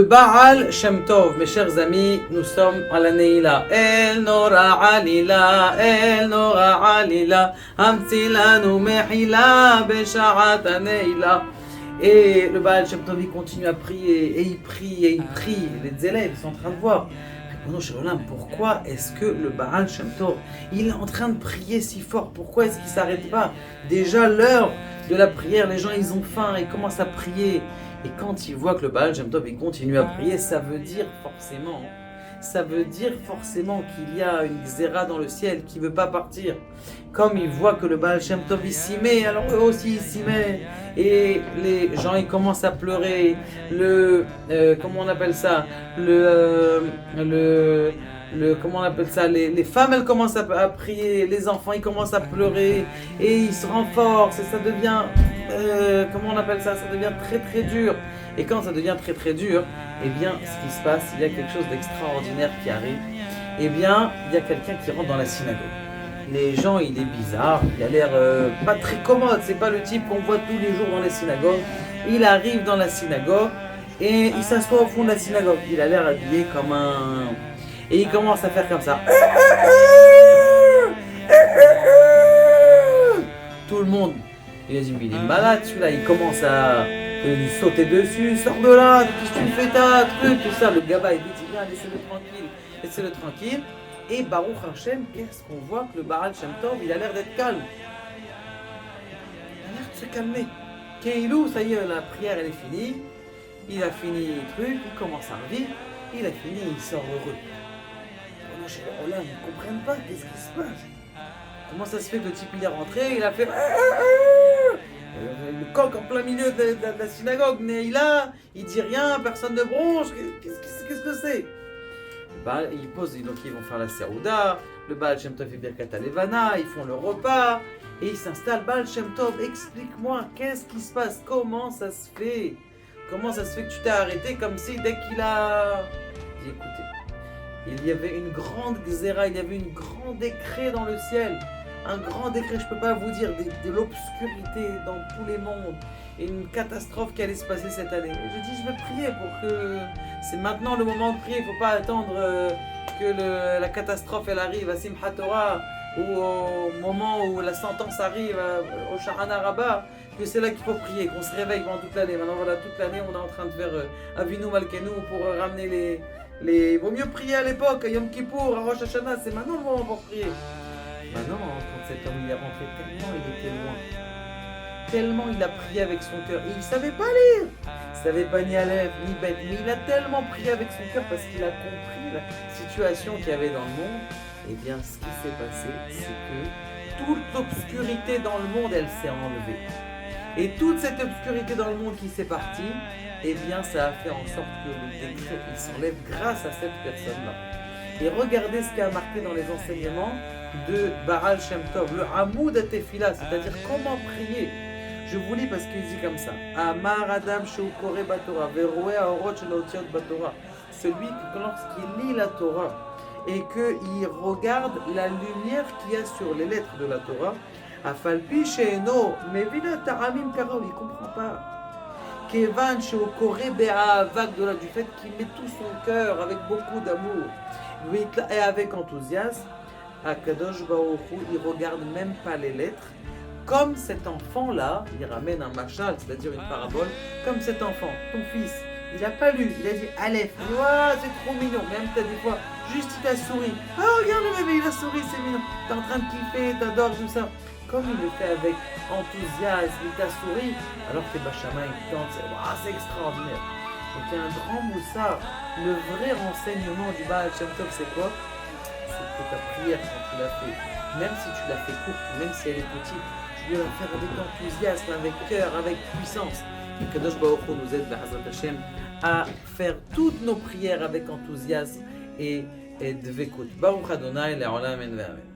Baal Shem Tov, mes chers amis, nous sommes à la Neila. El Nora Alila, El Nora Alila, Hamtzilanu Mehila, Besharat Neila. Et le Baal Shem Tov, il continue à prier, et il prie, et il prie. Les élèves, ils sont en train de voir. Répondons, cher Olam, pourquoi est-ce que le Baal Shem Tov, il est en train de prier si fort? Pourquoi est-ce qu'il ne s'arrête pas? Déjà, l'heure de la prière, les gens, ils ont faim, ils commencent à prier. Et quand ils voient que le Baal Shem Tov il continue à prier, ça veut dire forcément qu'il y a une xéra dans le ciel qui ne veut pas partir. Comme ils voient que le Baal Shem Tov il s'y met, alors eux aussi ils s'y mettent. Et les gens ils commencent à pleurer. Comment on appelle ça? Les femmes elles commencent à prier, les enfants ils commencent à pleurer et ils se renforcent et ça devient ça devient très très dur. Et quand ça devient très très dur, eh bien ce qui se passe, il y a quelque chose d'extraordinaire qui arrive. Eh bien il y a quelqu'un qui rentre dans la synagogue. Les gens, il est bizarre, il a l'air pas très commode, c'est pas le type qu'on voit tous les jours dans les synagogues. Il arrive dans la synagogue et il s'assoit au fond de la synagogue. Il a l'air habillé comme un... Et il commence à faire comme ça. Tout le monde, il a dit, mais il est malade celui-là. Il commence à lui sauter dessus. Sors de là, qu'est-ce que tu fais, ta truc, tout ça. Le gaba, il dit, viens, laissez-le tranquille. Et Baruch Hashem, qu'est-ce qu'on voit que le Baal Shem Tov, il a l'air d'être calme. Il a l'air de se calmer. Keilou, ça y est, la prière, elle est finie. Il a fini le truc, il commence à revivre. Il a fini, il sort heureux. Ils ne comprennent pas, qu'est-ce qui se passe? Comment ça se fait que le type il est rentré, il a fait le coq en plein milieu de la synagogue, Neila, il dit rien, personne ne bronche, qu'est-ce que c'est? Ils posent, donc ils vont faire la Serouda, le Baal Shem Tov fait Birkat Levana, ils font le repas, et ils s'installent. Baal Shem Tov, explique-moi, qu'est-ce qui se passe? Comment ça se fait? Comment ça se fait que tu t'es arrêté comme si dès qu'il a... J'ai écouté. Il y avait une grande xéra, il y avait un grand décret dans le ciel. Un grand décret, je ne peux pas vous dire, de l'obscurité dans tous les mondes. Et une catastrophe qui allait se passer cette année. Et je dis, je vais prier pour que... C'est maintenant le moment de prier, il ne faut pas attendre que la catastrophe elle arrive à Simchat Torah ou au moment où la sentence arrive au Shahana Rabbah, que c'est là qu'il faut prier, qu'on se réveille pendant toute l'année. Maintenant voilà, toute l'année on est en train de faire Avinu Malkenu pour ramener les... Vaut mieux prier à l'époque, à Yom Kippour, à Rosh Hashanah, c'est maintenant le moment pour prier. Maintenant, quand cet homme il est rentré, tellement il était loin, tellement il a prié avec son cœur, et il ne savait pas lire, il ne savait pas ni Aleph, ni Bet, mais il a tellement prié avec son cœur parce qu'il a compris la situation qu'il y avait dans le monde. Et bien, ce qui s'est passé, c'est que toute l'obscurité dans le monde, elle s'est enlevée. Et toute cette obscurité dans le monde qui s'est partie, eh bien, ça a fait en sorte que le décret, il s'enlève grâce à cette personne-là. Et regardez ce qui a marqué dans les enseignements de Baal Shem Tov, le Hamoud Tefila, c'est-à-dire comment prier. Je vous lis parce qu'il dit comme ça. Amar Adam Sheukore Batora, Veroe Aorot Shelaotiot Batora. Celui que lorsqu'il lit la Torah et qu'il regarde la lumière qu'il y a sur les lettres de la Torah, Afalpi Sheeno, Mevina Taramim Karo, il ne comprend pas. Kevan Sheukore Be'avak, du fait qu'il met tout son cœur avec beaucoup d'amour et avec enthousiasme. Akadosh Baruch Hu, il regarde même pas les lettres. Comme cet enfant-là, il ramène un machal, c'est-à-dire une parabole, comme cet enfant, ton fils, il n'a pas lu, il a dit Aleph, c'est trop mignon, même t'as des fois, juste il t'a souri, regarde le bébé, il a souri, c'est mignon, t'es en train de kiffer, t'adores tout ça. Comme il le fait avec enthousiasme, il t'a souri, alors que Bachama, il tente, c'est extraordinaire. Donc il y a un grand moussard, le vrai renseignement du Baal Shem Tov, c'est quoi? C'est que ta prière, quand tu l'as fait, même si tu l'as fait courte, même si elle est petite, tu dois la faire avec enthousiasme, avec cœur, avec puissance. Et Kadosh Baruch Hu nous aide, Be'ezrat Hashem, à faire toutes nos prières avec enthousiasme et dvekut. Baruch Adonai, le'olam amen ve'amen.